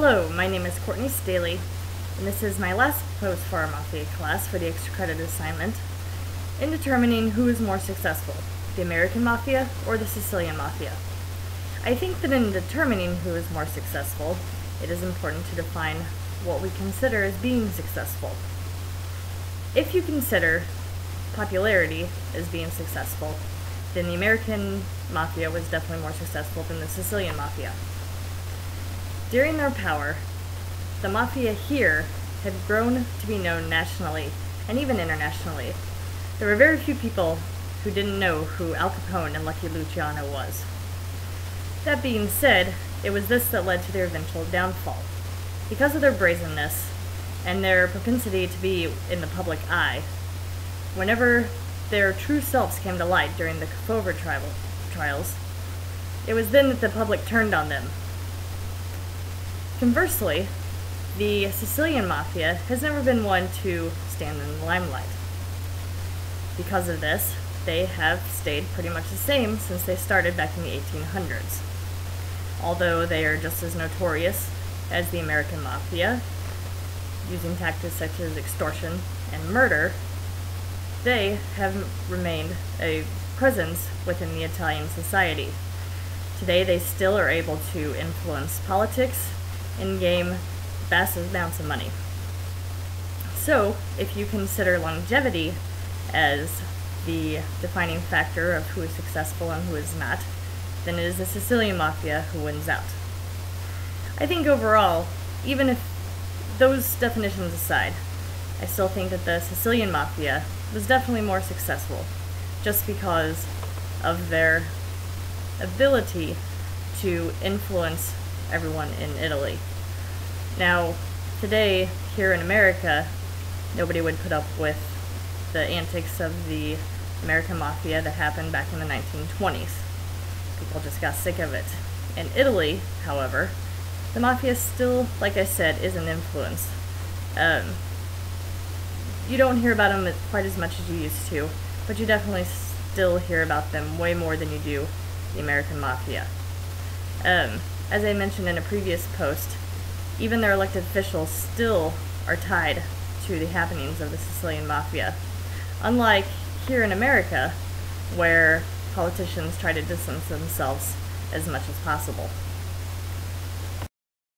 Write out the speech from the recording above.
Hello, my name is Courtney Staley, and this is my last post for our Mafia class for the extra credit assignment in determining who is more successful, the American Mafia or the Sicilian Mafia. I think that in determining who is more successful, it is important to define what we consider as being successful. If you consider popularity as being successful, then the American Mafia was definitely more successful than the Sicilian Mafia. During their power, the Mafia here had grown to be known nationally and even internationally. There were very few people who didn't know who Al Capone and Lucky Luciano was. That being said, it was this that led to their eventual downfall. Because of their brazenness and their propensity to be in the public eye, whenever their true selves came to light during the Kefauver trials, it was then that the public turned on them. Conversely, the Sicilian Mafia has never been one to stand in the limelight. Because of this, they have stayed pretty much the same since they started back in the 1800s. Although they are just as notorious as the American Mafia, using tactics such as extortion and murder, they have remained a presence within the Italian society. Today they still are able to influence politics and game vast amounts of money. So, if you consider longevity as the defining factor of who is successful and who is not, then it is the Sicilian Mafia who wins out. I think overall, even if those definitions aside, I still think that the Sicilian Mafia was definitely more successful, just because of their ability to influence everyone in Italy. Now, today, here in America, nobody would put up with the antics of the American Mafia that happened back in the 1920s. People just got sick of it. In Italy, however, the Mafia still, like I said, is an influence. You don't hear about them quite as much as you used to, but you definitely still hear about them way more than you do the American Mafia. As I mentioned in a previous post, even their elected officials still are tied to the happenings of the Sicilian Mafia. Unlike here in America, where politicians try to distance themselves as much as possible.